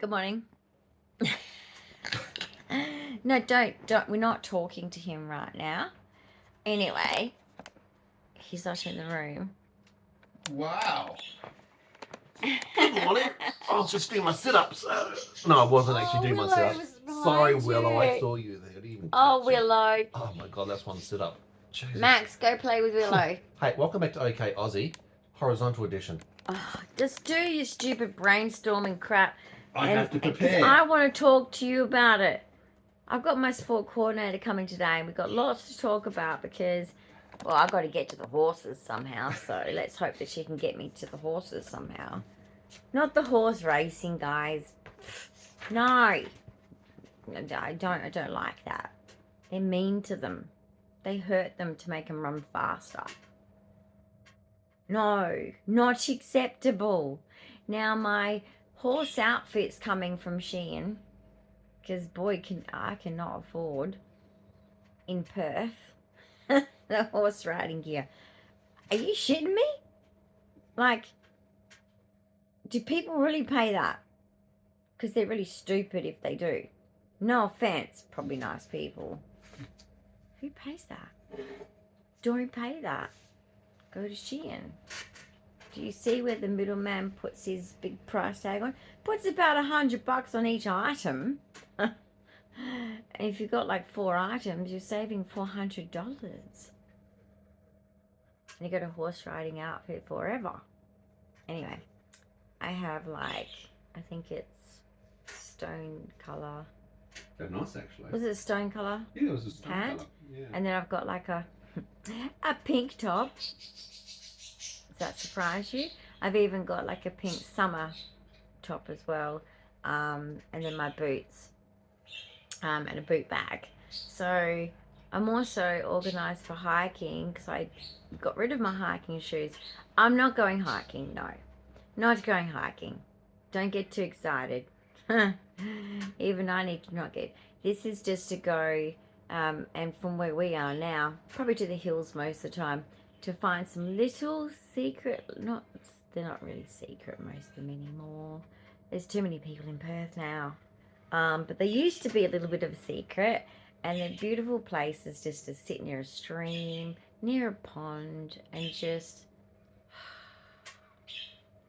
Good morning. No, don't. We're not talking to him right now. Anyway, he's not in the room. Wow. Good morning. I was just doing my sit-ups. No, I wasn't actually doing my sit-ups. Sorry, Willow. I saw you there. I didn't even touch you. Willow. Oh my God, that's one sit-up. Jesus. Max, go play with Willow. Hey, welcome back to OK Aussie, Horizontal Edition. Oh, just do your stupid brainstorming crap. I have to prepare. I want to talk to you about it. I've got my sport coordinator coming today, and we've got lots to talk about because, well, I've got to get to the horses somehow. So let's hope that she can get me to the horses somehow. Not the horse racing, guys. No, I don't like that. They're mean to them. They hurt them to make them run faster. No, not acceptable. Now my horse outfit's coming from Shein, because boy, I cannot afford in Perth the horse riding gear. Are you shitting me? Like, do people really pay that? Because they're really stupid if they do. No offense, probably nice people. Who pays that? Don't pay that. Go to Shein. Do you see where the middleman puts his big price tag on? Puts about $100 on each item. And if you've got like 4 items, you're saving $400. And you got a horse riding outfit forever. Anyway, I have like, I think it's stone colour. Very nice, actually. Was it a stone colour? Yeah, it was a stone pant? colour. Yeah. And then I've got like a pink top. Does that surprise you? I've even got like a pink summer top as well. And then my boots. And a boot bag. So I'm also organised for hiking because I got rid of my hiking shoes. I'm not going hiking, no. Not going hiking. Don't get too excited. Even I need to not get. This is just to go, and from where we are now, probably to the hills most of the time, to find some little secret, they're not really secret, most of them anymore. There's too many people in Perth now. But they used to be a little bit of a secret, and they're beautiful places just to sit near a stream, near a pond, and just,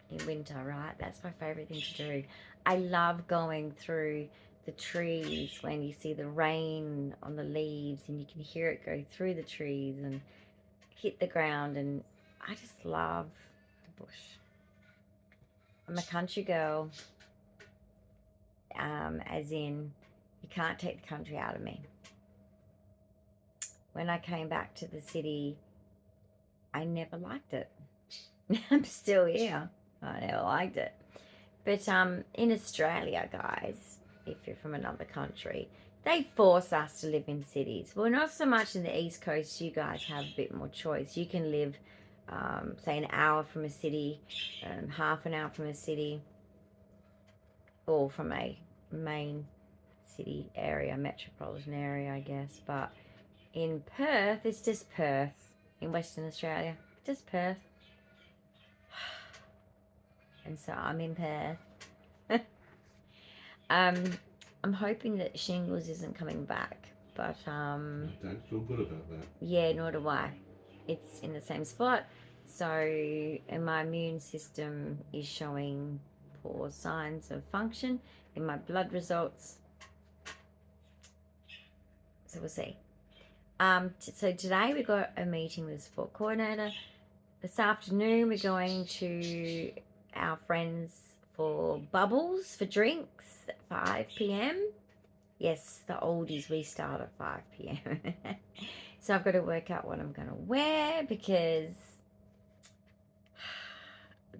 in winter, right? That's my favourite thing to do. I love going through the trees when you see the rain on the leaves and you can hear it go through the trees and hit the ground, and I just love the bush. I'm a country girl, as in you can't take the country out of me. When I came back to the city, I never liked it. I'm still here. I never liked it. But in Australia, guys, if you're from another country, they force us to live in cities. Well, not so much in the East Coast. You guys have a bit more choice. You can live, say, an hour from a city, half an hour from a city, or from a main city area, metropolitan area, I guess. But in Perth, it's just Perth. In Western Australia, just Perth. And so I'm in Perth. I'm hoping that shingles isn't coming back, but I don't feel good about that. yeah, nor do I. It's in the same spot, so and my immune system is showing poor signs of function in my blood results. So we'll see. So today we got a meeting with the sport coordinator. This afternoon we're going to our friends for bubbles for drinks at 5 p.m. Yes, the oldies, we start at 5 p.m. So I've got to work out what I'm going to wear because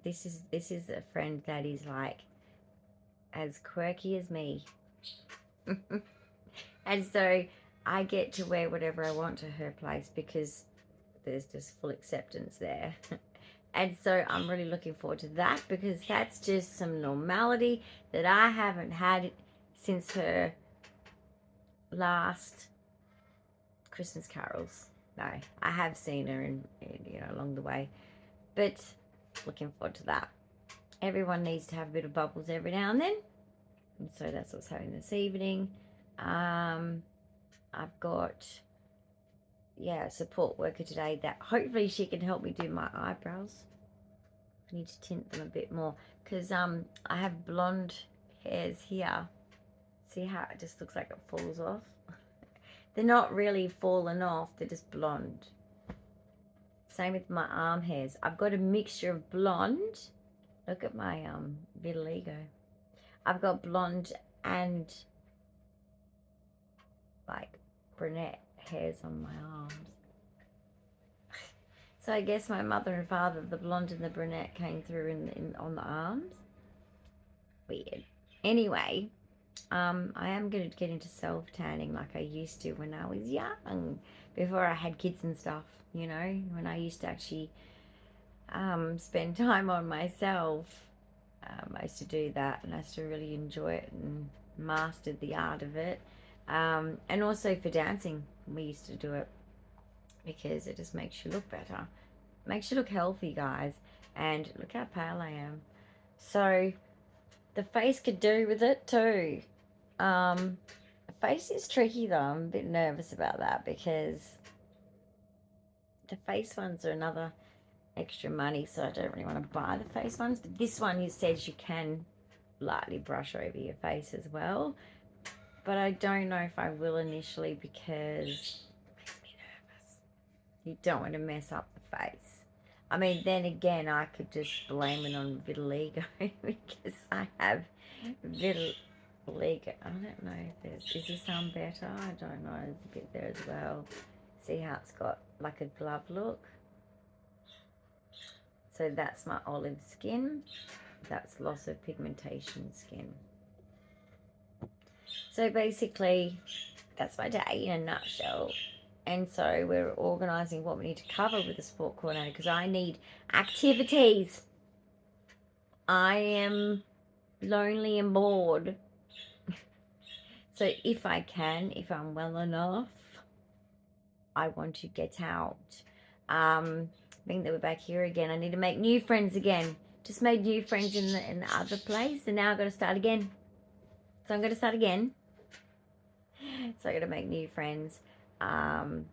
this is a friend that is like as quirky as me. And so I get to wear whatever I want to her place because there's just full acceptance there. And so I'm really looking forward to that because that's just some normality that I haven't had since her last Christmas carols. No, I have seen her in along the way, but looking forward to that. Everyone needs to have a bit of bubbles every now and then. And so that's what's happening this evening. I've got, a support worker today that hopefully she can help me do my eyebrows. I need to tint them a bit more because I have blonde hairs here. See how it just looks like it falls off? They're not really falling off, they're just blonde. Same with my arm hairs. I've got a mixture of blonde. Look at my vitiligo. I've got blonde and like brunette hairs on my arms. So I guess my mother and father, the blonde and the brunette, came through on the arms. Weird. Anyway, I am going to get into self-tanning like I used to when I was young, before I had kids and stuff, you know, when I used to actually spend time on myself. I used to do that, and I used to really enjoy it and mastered the art of it. And also for dancing, we used to do it because it just makes you look better. Makes you look healthy, guys. And look how pale I am. So the face could do with it too. The face is tricky though. I'm a bit nervous about that because the face ones are another extra money, so I don't really want to buy the face ones. But this one, you said you can lightly brush over your face as well. But I don't know if I will initially because it makes me nervous. You don't want to mess up the face. I mean, then again, I could just blame it on vitiligo because I have vitiligo. I don't know if there's, is this some better? I don't know, there's a bit there as well. See how it's got like a glove look? So that's my olive skin. That's loss of pigmentation skin. So basically, that's my day in a nutshell. And so we're organising what we need to cover with the support coordinator because I need activities. I am lonely and bored. So if I can, if I'm well enough, I want to get out. Being that we're back here again, I need to make new friends again. Just made new friends in the other place, and now I've got to start again. So I'm going to start again. So I got to make new friends. And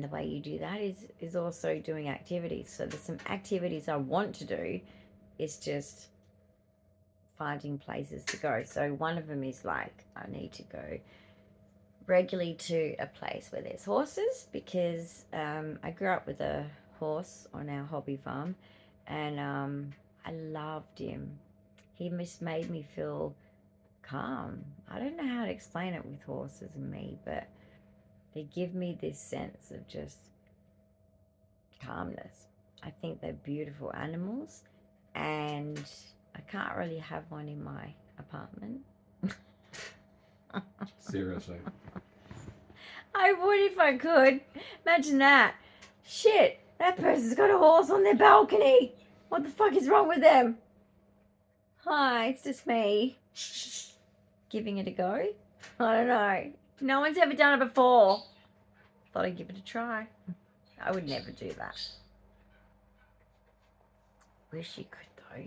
the way you do that is also doing activities. So there's some activities I want to do. It's just finding places to go. So one of them is like I need to go regularly to a place where there's horses because I grew up with a horse on our hobby farm, and I loved him. He just made me feel calm. I don't know how to explain it with horses and me, but they give me this sense of just calmness. I think they're beautiful animals, and I can't really have one in my apartment. Seriously. I would if I could. Imagine that. Shit, that person's got a horse on their balcony. What the fuck is wrong with them? Hi, it's just me. Giving it a go? I don't know. No one's ever done it before. Thought I'd give it a try. I would never do that. Wish you could though.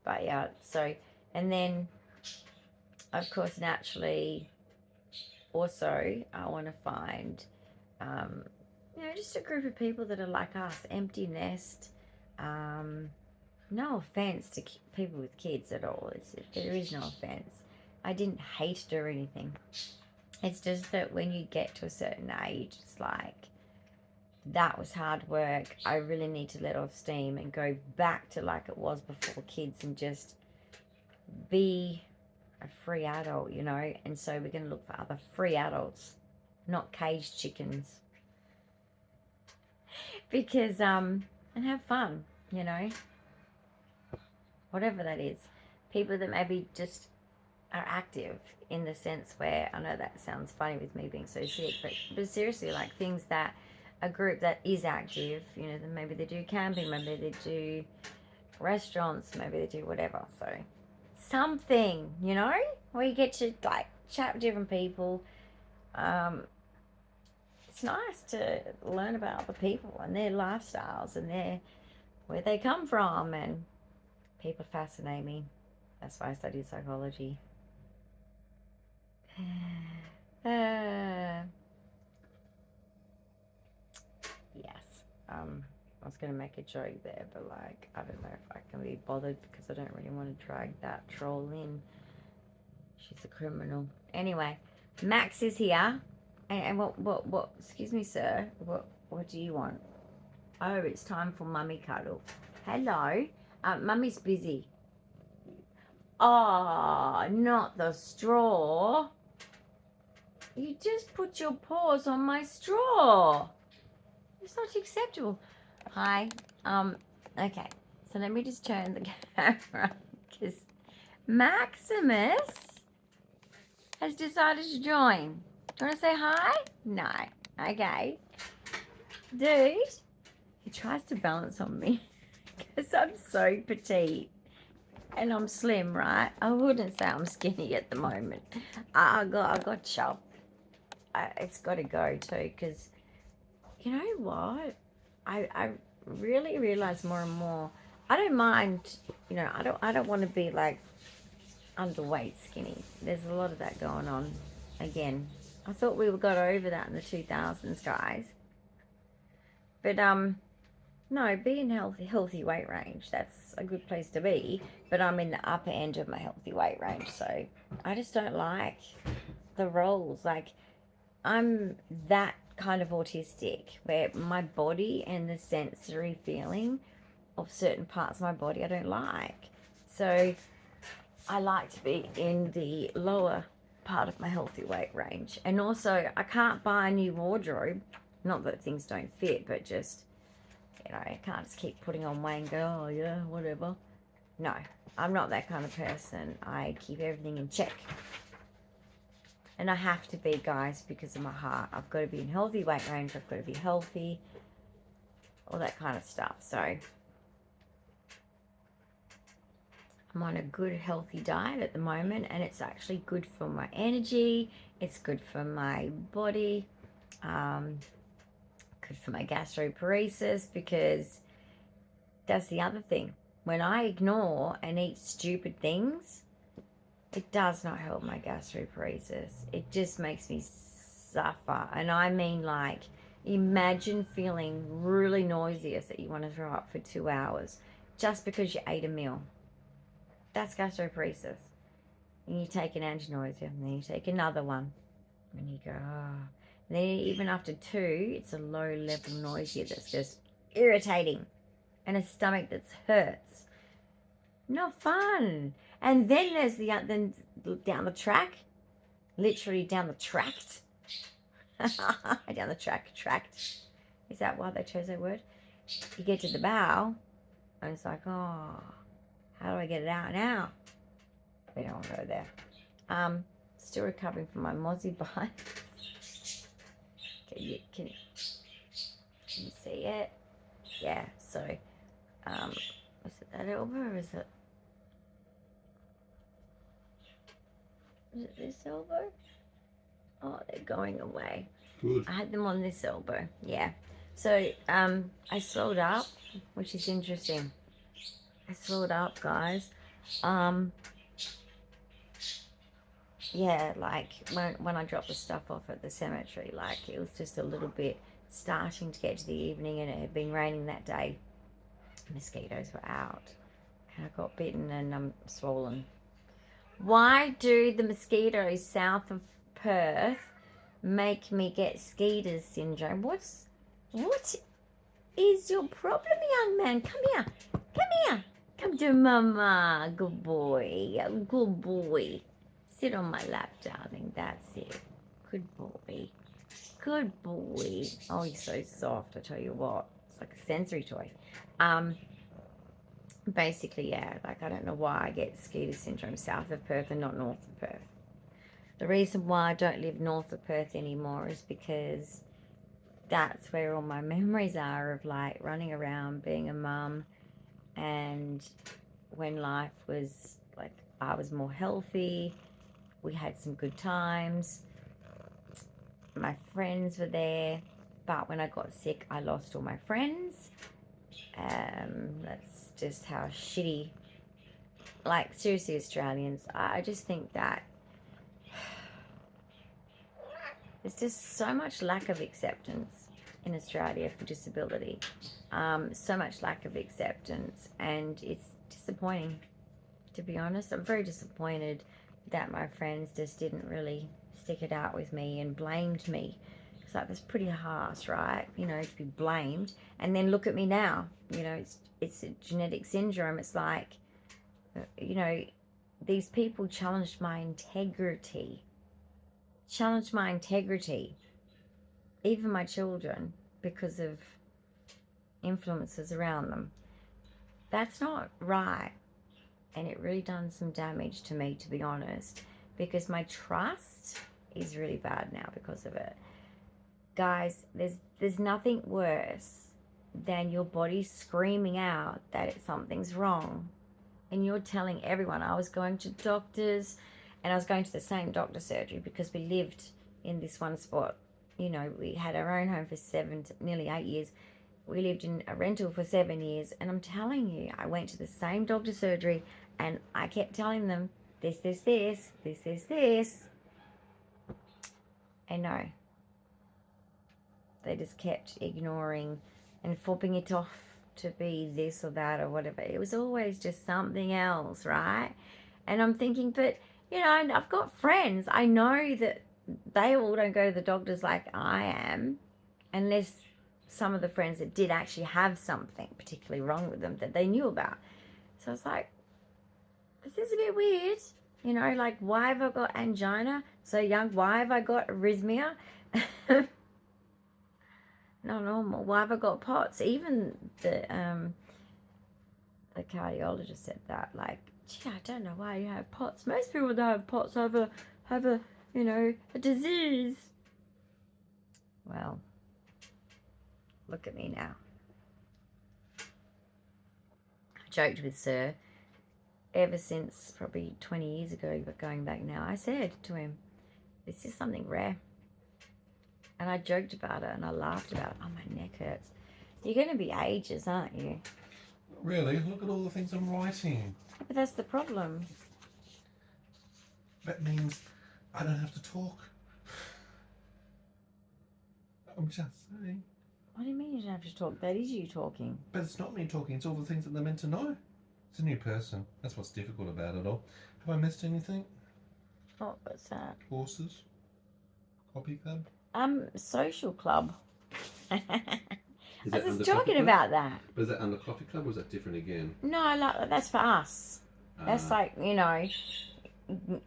But yeah, so, and then, of course, naturally, also, I want to find, just a group of people that are like us, empty nest. No offense to people with kids at all. There is no offense. I didn't hate it or anything. It's just that when you get to a certain age, it's like, that was hard work. I really need to let off steam and go back to like it was before kids and just be a free adult, you know. And so we're going to look for other free adults, not caged chickens. Because, and have fun, you know. Whatever that is. People that maybe just are active in the sense where, I know that sounds funny with me being so sick, but seriously, like things that, a group that is active, you know, then maybe they do camping, maybe they do restaurants, maybe they do whatever. So something, you know, where you get to like chat with different people. It's nice to learn about other people and their lifestyles and where they come from, and people fascinate me. That's why I studied psychology. Yes. I was going to make a joke there, but like, I don't know if I can be bothered because I don't really want to drag that troll in. She's a criminal. Anyway, Max is here. And what, excuse me, sir. What do you want? Oh, it's time for mummy cuddle. Hello. Mummy's busy. Oh, not the straw. You just put your paws on my straw. It's not acceptable. Hi. Okay. So let me just turn the camera because Maximus has decided to join. Do you want to say hi? No. Okay. Dude, he tries to balance on me because I'm so petite and I'm slim, right? I wouldn't say I'm skinny at the moment. I got chub. It's got to go too because you know what? I really realize more and more. I don't mind. You know, I don't want to be like underweight skinny. There's a lot of that going on. Again, I thought we got over that in the 2000s, guys. But no, be in healthy weight range. That's a good place to be. But I'm in the upper end of my healthy weight range, so I just don't like the rolls. Like I'm that kind of autistic where my body and the sensory feeling of certain parts of my body I don't like. So I like to be in the lower part of my healthy weight range. And also I can't buy a new wardrobe. Not that things don't fit, but just, you know, I can't just keep putting on weight and go, oh yeah, whatever. No, I'm not that kind of person. I keep everything in check. And I have to be, guys, because of my heart. I've got to be in healthy weight range. I've got to be healthy. All that kind of stuff. So I'm on a good, healthy diet at the moment. And it's actually good for my energy. It's good for my body. Good for my gastroparesis. Because that's the other thing. When I ignore and eat stupid things, it does not help my gastroparesis. It just makes me suffer. And I mean, like, imagine feeling really nauseous that you want to throw up for 2 hours just because you ate a meal. That's gastroparesis. And you take an anti-nausea, and then you take another one. And you go, oh. And then even after 2, it's a low-level nausea that's just irritating. And a stomach that hurts. Not fun. And then there's then down the track, literally down the tract. Down the tract. Is that why they chose that word? You get to the bowel, and it's like, oh, how do I get it out now? We don't want to go there. Still recovering from my mozzie bite. Can you see it? Yeah. So, was it that elbow or is it? Is it this elbow? Oh, they're going away. Good. I had them on this elbow. Yeah. So, I swelled up, which is interesting. I swelled up, guys. Yeah, like when I dropped the stuff off at the cemetery, like it was just a little bit starting to get to the evening and it had been raining that day. Mosquitoes were out. And I got bitten and I'm swollen. Why do the mosquitoes south of Perth make me get Skeeter's syndrome? What is your problem, young man? Come here. Come to mama. Good boy. Good boy. Sit on my lap, darling. That's it. Good boy. Good boy. Oh, you're so soft. I tell you what. It's like a sensory toy. Basically, yeah, like I don't know why I get Skeeter's syndrome south of Perth and not north of Perth. The reason why I don't live north of Perth anymore is because that's where all my memories are of like running around, being a mum, and when life was like, I was more healthy, we had some good times, my friends were there, but when I got sick, I lost all my friends. That's just how shitty like, seriously, Australians, I just think that there's just so much lack of acceptance in Australia for disability. So much lack of acceptance, and it's disappointing, to be honest. I'm very disappointed that my friends just didn't really stick it out with me and blamed me. It's like, that's pretty harsh, right? You know, to be blamed. And then look at me now. You know, it's a genetic syndrome. It's like, you know, these people challenged my integrity. Challenged my integrity. Even my children, because of influences around them. That's not right. And it really done some damage to me, to be honest, because my trust is really bad now because of it. Guys, there's nothing worse than your body screaming out that something's wrong, and you're telling everyone. I was going to doctors, and I was going to the same doctor surgery because we lived in this one spot. You know, we had our own home for nearly 8 years. We lived in a rental for 7 years, and I'm telling you, I went to the same doctor surgery, and I kept telling them, this. And no, they just kept ignoring and flipping it off to be this or that or whatever. It was always just something else, right? And I'm thinking, but, you know, I've got friends. I know that they all don't go to the doctors like I am, unless some of the friends that did actually have something particularly wrong with them that they knew about. So it's like, this is a bit weird. You know, like, why have I got angina so young? Why have I got arrhythmia? Not normal. Why have I got POTS? Even the cardiologist said that. Like, gee, I don't know why you have POTS. Most people that have POTS have a you know, a disease. Well, look at me now. I joked with Sir ever since probably 20 years ago, but going back now, I said to him, this is something rare. And I joked about it and I laughed about it. Oh, my neck hurts. You're going to be ages, aren't you? Really? Look at all the things I'm writing. But that's the problem. That means I don't have to talk. I'm just saying. What do you mean you don't have to talk? That is you talking. But it's not me talking. It's all the things that they're meant to know. It's a new person. That's what's difficult about it all. Have I missed anything? Oh, what's that? Horses? Copy club? Social club. I was under just talking Coffee about that. But is that under coffee club or is that different again? No, like, that's for us. That's like, you know,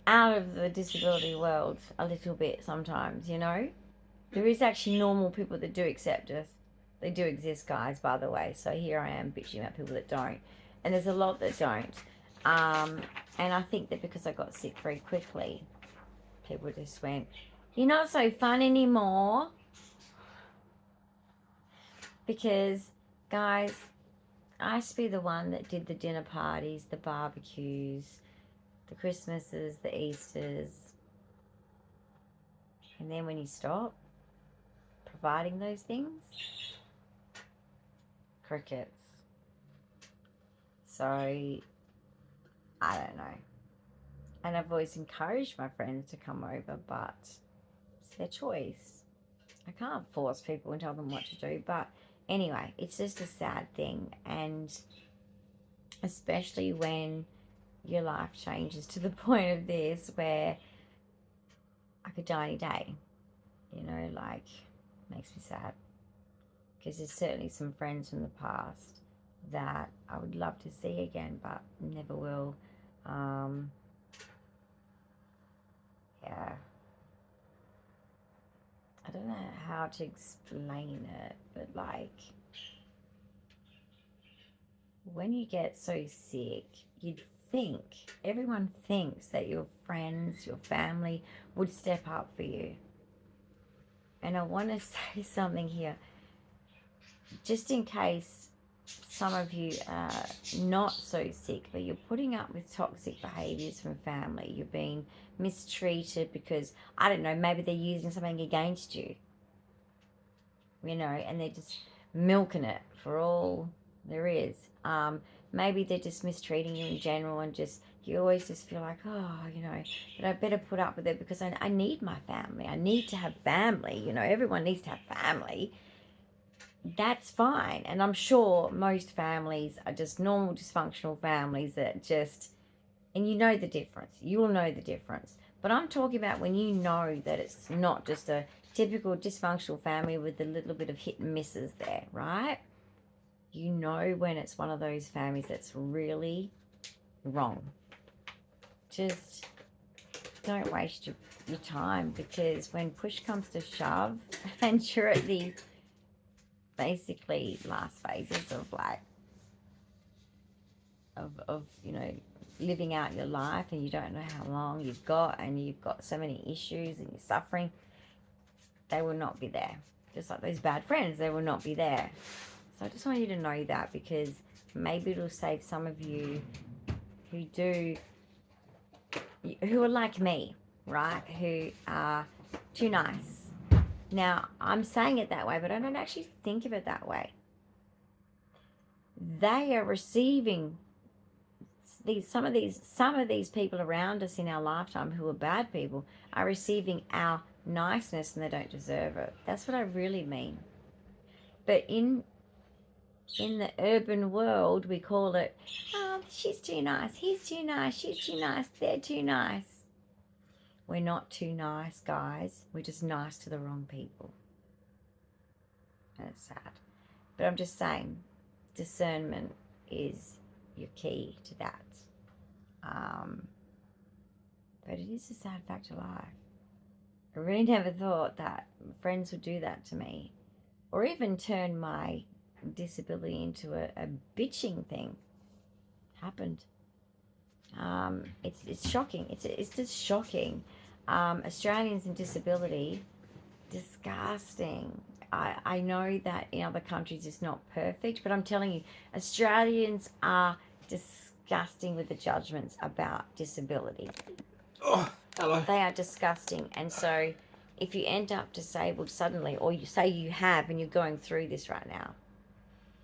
out of the disability world a little bit sometimes, you know. There is actually normal people that do accept us. They do exist, guys, by the way. So here I am bitching about people that don't. And there's a lot that don't. And I think that because I got sick very quickly, people just went, you're not so fun anymore. Because, guys, I used to be the one that did the dinner parties, the barbecues, the Christmases, the Easters. And then when you stop providing those things, crickets. So, I don't know. And I've always encouraged my friends to come over, but it's their choice. I can't force people and tell them what to do, but anyway, it's just a sad thing. And especially when your life changes to the point of this, where I could die any day, you know, like, makes me sad. Because there's certainly some friends from the past that I would love to see again, but never will. Yeah. I don't know how to explain it, but like, when you get so sick, you'd think, everyone thinks that your friends, your family would step up for you. And I want to say something here, just in case some of you are not so sick, but you're putting up with toxic behaviors from family. You're being mistreated because, I don't know, maybe they're using something against you, you know, and they're just milking it for all there is. Maybe they're just mistreating you in general and just you always just feel like, oh, you know, but I better put up with it because I need my family. I need to have family. You know, everyone needs to have family. That's fine. And I'm sure most families are just normal dysfunctional families that just, and you know the difference. You'll know the difference. But I'm talking about when you know that it's not just a typical dysfunctional family with a little bit of hit and misses there, right? You know when it's one of those families that's really wrong. Just don't waste your time, because when push comes to shove and you're at the basically last phases of like of you know, living out your life, and you don't know how long you've got, and you've got so many issues and you're suffering, they will not be there. Just like those bad friends, they will not be there. So I just want you to know that, because maybe it'll save some of you who are like me, right? Who are too nice. Now, I'm saying it that way, but I don't actually think of it that way. They are receiving some of these people around us in our lifetime who are bad people are receiving our niceness, and they don't deserve it. That's what I really mean. But in the urban world, we call it, oh, she's too nice, he's too nice, she's too nice, they're too nice. We're not too nice, guys. We're just nice to the wrong people. And it's sad. But I'm just saying, discernment is your key to that. But it is a sad fact of life. I really never thought that friends would do that to me, or even turn my disability into a bitching thing. Happened. It's shocking. It's just shocking. Australians and disability, disgusting. I know that in other countries it's not perfect, but I'm telling you, Australians are disgusting with the judgments about disability. Oh, hello. They are disgusting. And so if you end up disabled suddenly, or you say you have and you're going through this right now,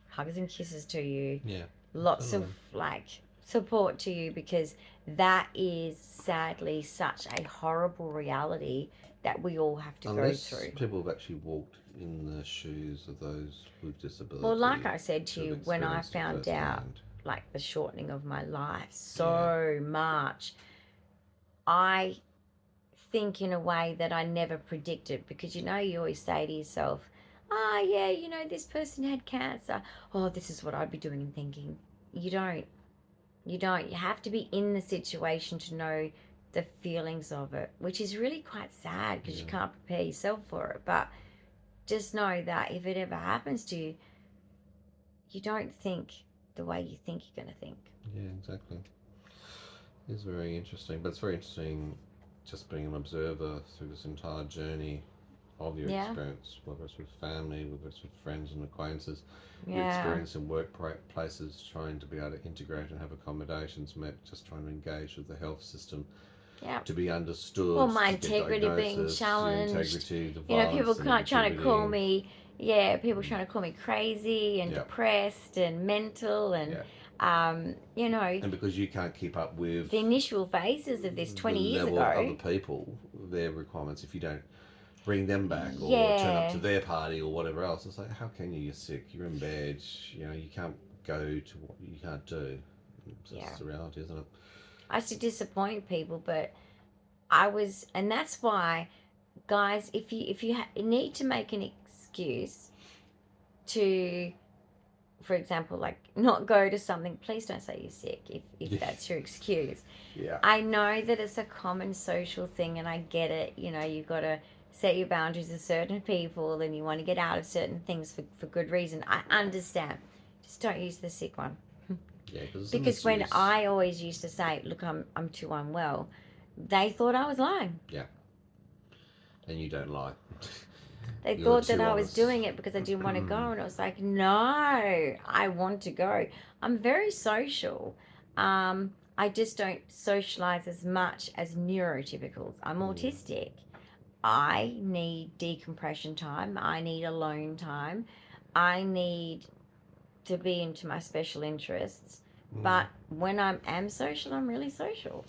hugs and kisses to you. Yeah. Lots of like support to you, because that is sadly such a horrible reality that we all have to go through. People have actually walked in the shoes of those with disability. Well, like I said to you, when I found out like the shortening of my life so much, I think in a way that I never predicted, because you know, you always say to yourself, oh yeah, you know, this person had cancer, oh, this is what I'd be doing and thinking. You don't. You have to be in the situation to know the feelings of it, which is really quite sad, because you can't prepare yourself for it. But just know that if it ever happens to you, you don't think the way you think you're going to think. Yeah, exactly. It's very interesting, but it's very interesting just being an observer through this entire journey of your experience, whether it's with family, whether it's with friends and acquaintances, your experience in workplaces, trying to be able to integrate and have accommodations met, just trying to engage with the health system, to be understood. Well, my integrity being challenged. You know, people trying to call me, people trying to call me crazy and depressed and mental and. You know, and because you can't keep up with the initial phases of this 20 years ago, other people, their requirements, if you don't bring them back or turn up to their party or whatever else, it's like, how can you? You're sick, you're in bed, you know, you can't go to what you can't do. It's the reality, isn't it? I used to disappoint people, but and that's why, guys, if you need to make an excuse to, for example, like not go to something, please don't say you're sick if that's your excuse. I know that it's a common social thing, and I get it. You know, you've got to set your boundaries with certain people, and you want to get out of certain things for good reason. I understand. Just don't use the sick one. Because when I always used to say, look, I'm too unwell, they thought I was lying. And you don't lie. They thought that I was doing it because I didn't want to go, and it was like, no, I want to go. I'm very social. I just don't socialize as much as neurotypicals. I'm autistic. I need decompression time. I need alone time. I need to be into my special interests. But when I am social, I'm really social.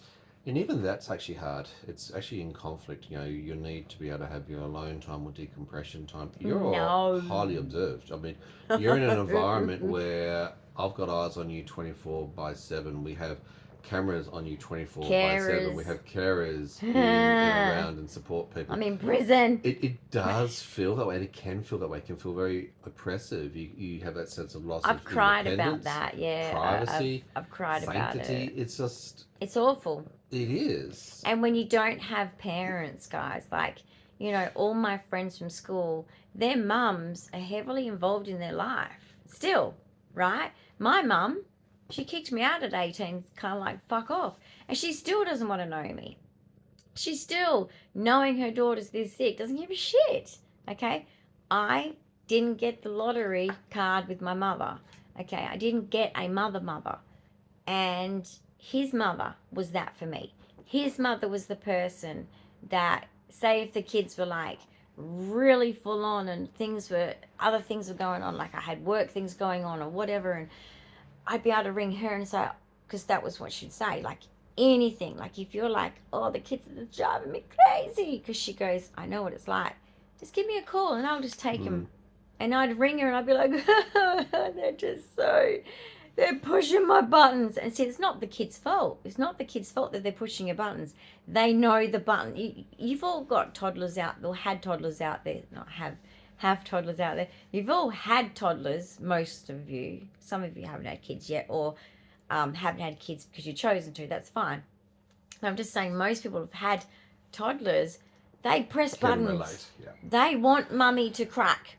And even that's actually hard. It's actually in conflict. You know, you need to be able to have your alone time or decompression time. You're highly observed. I mean, you're in an environment where I've got eyes on you 24/7. We have cameras on you 24/7. We have carers in and around and support people. I'm in prison. It does feel that way, and it can feel that way. It can feel very oppressive. You have that sense of loss of independence. I've cried about that, yeah. Privacy. I've cried sanctity. about it. It's just... It's awful. It is. And when you don't have parents, guys, like, you know, all my friends from school, their mums are heavily involved in their life. Still, right? My mum, she kicked me out at 18, kind of like, fuck off. And she still doesn't want to know me. She still, knowing her daughter's this sick, doesn't give a shit. Okay? I didn't get the lottery card with my mother. Okay? I didn't get a mother. And his mother was that for me. His mother was the person that, say if the kids were like really full on and other things were going on, like I had work things going on or whatever, and I'd be able to ring her and say, because that was what she'd say, like anything. Like if you're like, oh, the kids are driving me crazy, because she goes, I know what it's like. Just give me a call and I'll just take them. And I'd ring her and I'd be like, they're pushing my buttons. And see, it's not the kid's fault. It's not the kid's fault that they're pushing your buttons. They know the button. You've all got toddlers out, or had toddlers out there. Not have toddlers out there. You've all had toddlers, most of you. Some of you haven't had kids yet, or haven't had kids because you've chosen to. That's fine. I'm just saying most people have had toddlers. They press buttons. Yeah. They want mummy to crack.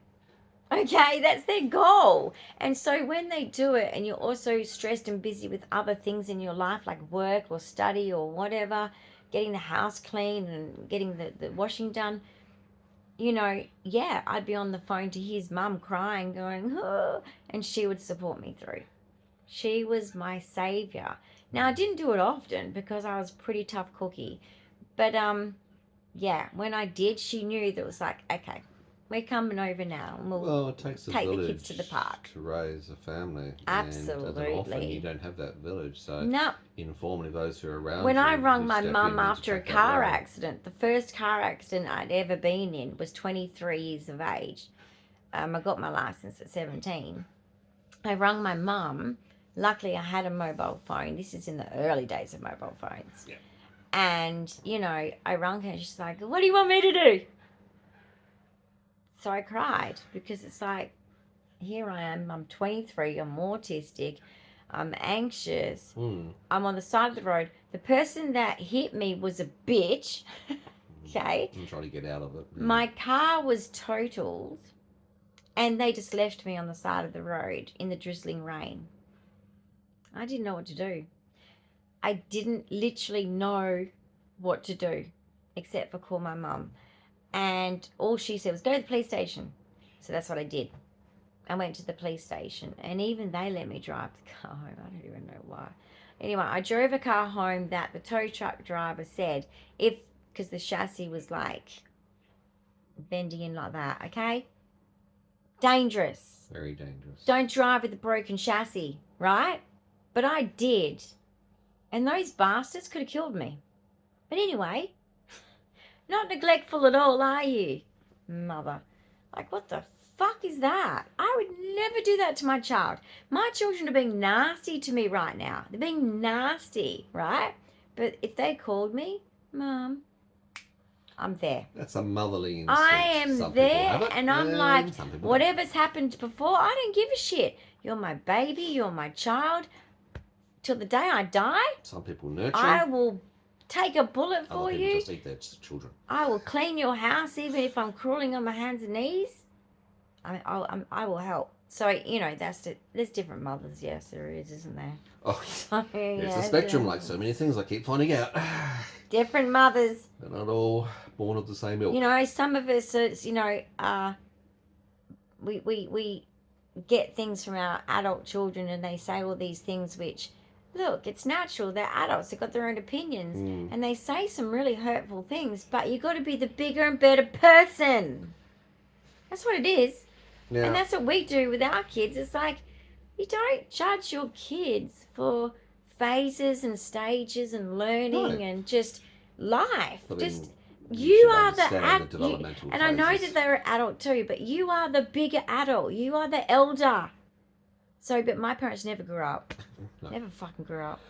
Okay, that's their goal. And so when they do it, and you're also stressed and busy with other things in your life, like work or study or whatever, getting the house clean and getting the washing done, you know, yeah, I'd be on the phone to his mum crying, going, oh, and she would support me through. She was my savior. Now, I didn't do it often because I was a pretty tough cookie. But, yeah, when I did, she knew that it was like, okay, we're coming over now, and we'll it takes take the kids to the park to raise a family. Absolutely. And as an orphan, you don't have that village, so no. informing those who are around. When I rung my step mum in after a to take car that role. accident, the first car accident I'd ever been in was 23 years of age. I got my license at 17. I rung my mum. Luckily, I had a mobile phone. This is in the early days of mobile phones. Yeah. And, you know, I rung her and she's like, what do you want me to do? So I cried because it's like, here I am, I'm 23, I'm autistic, I'm anxious, I'm on the side of the road. The person that hit me was a bitch, okay? I'm trying to get out of it. Yeah. My car was totaled and they just left me on the side of the road in the drizzling rain. I didn't know what to do. I didn't literally know what to do except for call my mum. And all she said was, go to the police station. So that's what I did. I went to the police station. And even they let me drive the car home. I don't even know why. Anyway, I drove a car home that the tow truck driver said, because the chassis was like bending in like that, okay? Dangerous. Very dangerous. Don't drive with a broken chassis, right? But I did. And those bastards could have killed me. But anyway... Not neglectful at all, are you, mother? Like, what the fuck is that? I would never do that to my child. My children are being nasty to me right now. They're being nasty, right? But if they called me, Mum, I'm there. That's a motherly instinct. I am some there, and I'm like, whatever's don't. happened before, I don't give a shit. You're my baby, you're my child. Till the day I die, Some people nurture. I will... take a bullet for Other people you. just eat their children. I will clean your house even if I'm crawling on my hands and knees. I mean, I will help. So, you know, there's different mothers. Yes, there is, isn't there? Oh, it's yeah, a spectrum like so many things I keep finding out. Different mothers. They're not all born of the same milk. You know, some of us, you know, we get things from our adult children and they say all these things which... Look, it's natural. They're adults. They've got their own opinions. And they say some really hurtful things. But you've got to be the bigger and better person. That's what it is. Yeah. And that's what we do with our kids. It's like, You don't judge your kids for phases and stages and learning and just life. But just you are the adult. Developmental and I know phases. that they're an adult too, but you are the bigger adult. You are the elder. So, but my parents never grew up. No. Never fucking grew up.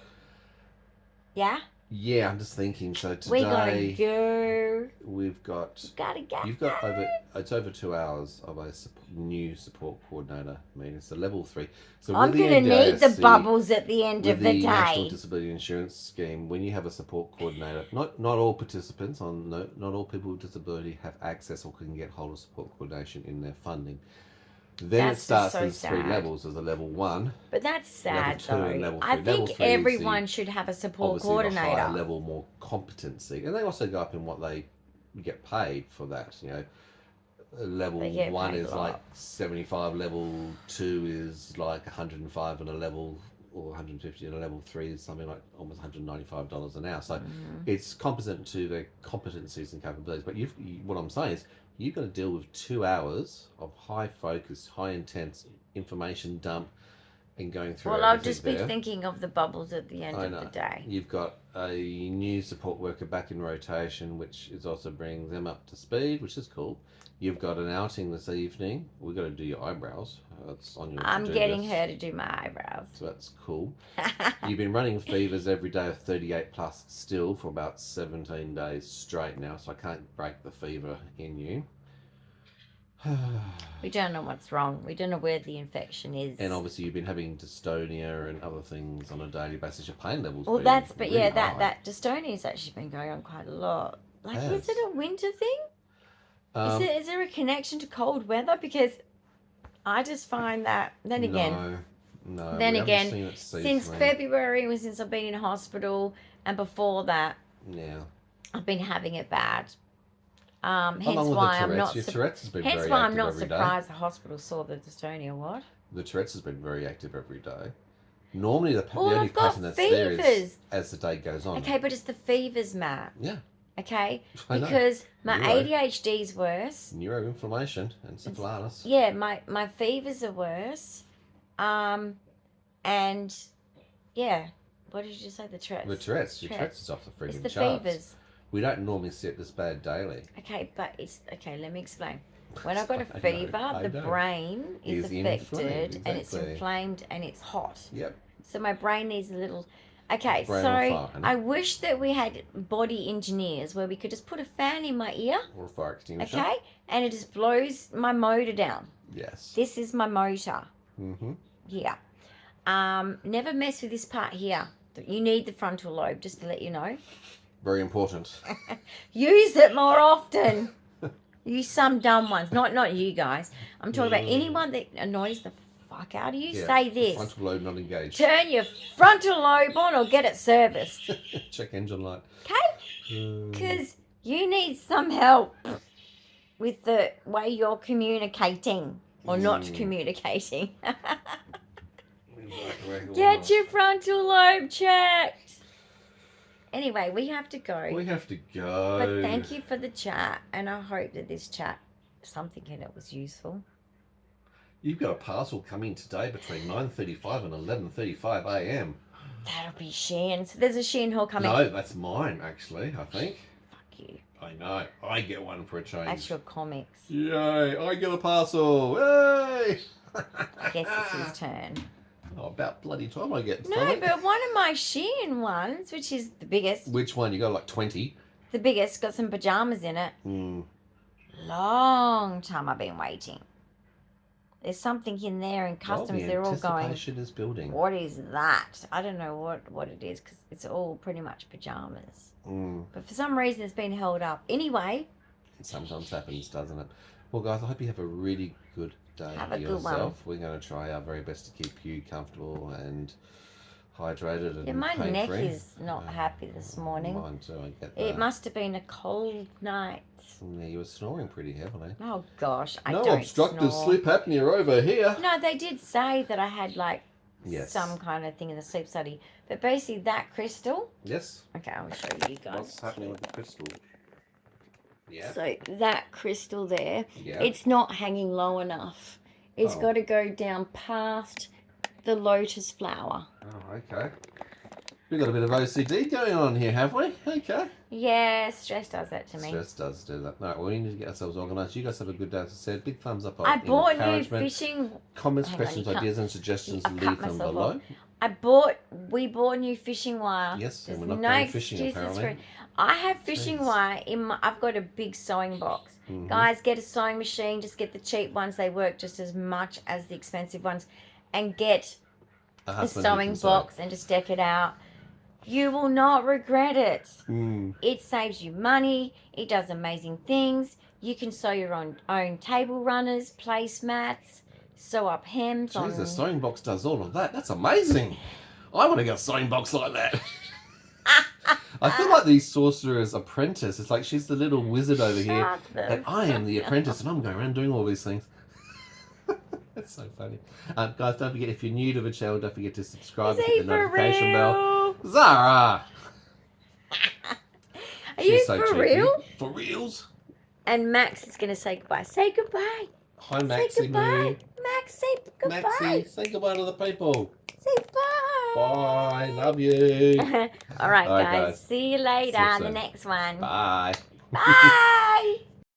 Yeah? Yeah, I'm just thinking. So today We gotta go. we've got. Gotta go. You've got over 2 hours of a new support coordinator meeting. It's a level 3. So I'm with the gonna need the NDISC, bubbles at the end of with the National day. Disability Insurance Scheme, when you have a support coordinator, not all participants not all people with disability have access or can get hold of support coordination in their funding. Then That's it starts so as 3 levels. There's a level 1. But that's sad, level 2 and though. level 3. I Level think 3 is everyone should have a support obviously the coordinator. higher level, more competency, and they also go up in what they get paid for that. You know, level 1 is like 75, level 2 is like 105, and a level or 150, and a level 3 is something like almost $195 an hour. So it's competent to their competencies and capabilities. But what I'm saying is, you've got to deal with 2 hours of high focus, high intense information dump and going through Well, I'll just there. be thinking of the bubbles at the end of the day. You've got a new support worker back in rotation, which is also bringing them up to speed, which is cool. You've got an outing this evening. We've got to do your eyebrows. That's on your I'm to-do getting list. her to do my eyebrows. So that's cool. You've been running fevers every day of 38 plus still for about 17 days straight now, so I can't break the fever in you. We don't know what's wrong. We don't know where the infection is. And obviously you've been having dystonia and other things on a daily basis. Your pain levels. Well, really that dystonia has actually been going on quite a lot. Like, is it a winter thing? Is there a connection to cold weather? Because I just find that. Then again, since February, since I've been in hospital, and before that, I've been having it bad. Hence why I'm not. Hence why I'm not surprised the hospital saw the dystonia. What? The Tourette's has been very active every day. Normally, the only pattern that's there is as the day goes on. Okay, but it's the fevers, Matt. Yeah. Okay, because my ADHD's worse. Neuroinflammation and encephalitis. Yeah, my fevers are worse. And yeah, what did you say? The Tourette's. The Tourette's. Your Tourette's is off the friggin' charts. It's the fevers. We don't normally see it this bad daily. Okay, but it's okay. Let me explain. When I've got a fever, the brain is affected and it's inflamed and it's hot. Yep. So my brain needs a little. Okay, so I wish that we had body engineers where we could just put a fan in my ear. Or a fire extinguisher. Okay, and it just blows my motor down. Yes. This is my motor. Mm-hmm. Here. Never mess with this part here. You need the frontal lobe, just to let you know. Very important. Use it more often. You some dumb ones. Not you guys. I'm talking about anyone that annoys the fuck out of you. Say this. Frontal lobe not engaged. Turn your frontal lobe on or get it serviced. Check engine light. Okay? Because you need some help with the way you're communicating or not communicating. Get your frontal lobe checked. Anyway, we have to go. We have to go. But thank you for the chat, and I hope that this chat, something in it was useful. You've got a parcel coming today between 9:35 and 11:35 a.m. That'll be Shein. So there's a Shein haul coming. No, that's mine, actually, I think. Fuck you. I know. I get one for a change. That's your comics. Yay, I get a parcel. Yay! I guess it's his turn. Oh, about bloody time I get No, but one of my Shein ones, which is the biggest. Which one? You got like 20? The biggest, got some pajamas in it. Long time I've been waiting. There's something in there in customs. They're all going. Anticipation is building. What is that? I don't know what it is because it's all pretty much pajamas. But for some reason it's been held up. Anyway. It sometimes happens, doesn't it? Well, guys, I hope you have a really good day for yourself. We're going to try our very best to keep you comfortable and hydrated and my pain-free. neck is not happy this morning. Mine too, I get that. It must have been a cold night. Yeah, you were snoring pretty heavily. Oh gosh, I don't snore. No obstructive sleep apnea over here. No, they did say that I had like some kind of thing in the sleep study. But basically that crystal. Yes. Okay, I'll show you guys. What's happening with the crystal? Yeah. So that crystal there, it's not hanging low enough. It's got to go down past the lotus flower. Oh, okay. We've got a bit of OCD going on here, have we? Okay. Yeah, stress does that to me. Stress does do that. No, we need to get ourselves organised. You guys have a good day. As I said, big thumbs up. I bought new encouragement. fishing. Comments, Hang on, questions, you can't- ideas, and suggestions. I Leave cut them myself below. We bought new fishing wire. Yes, and There's we're not no going fishing excuses apparently. for it. I have fishing Jeez. wire in my. I've got a big sewing box. Mhm. Guys, get a sewing machine. Just get the cheap ones. They work just as much as the expensive ones, and get A a husband who sewing can sew. box and just deck it out. You will not regret it. Mm. It saves you money. It does amazing things. You can sew your own table runners, placemats, sew up hems. Jeez, the sewing box does all of that. That's amazing. I want to get a sewing box like that. I feel like the Sorcerer's Apprentice. It's like she's the little wizard over here, and I am the apprentice, and I'm going around doing all these things. That's so funny. Guys, don't forget, if you're new to the channel, don't forget to subscribe and hit the notification bell. Zara! Are you for cheeky. real? For reals? And Max is going to say goodbye. Say goodbye. Hi, Say Maxie goodbye. Moo. Max, say goodbye. Maxie, say goodbye to the people. Say bye. Bye. Love you. All right, Bye, guys. guys. See you later See you on the soon. next one. Bye. Bye.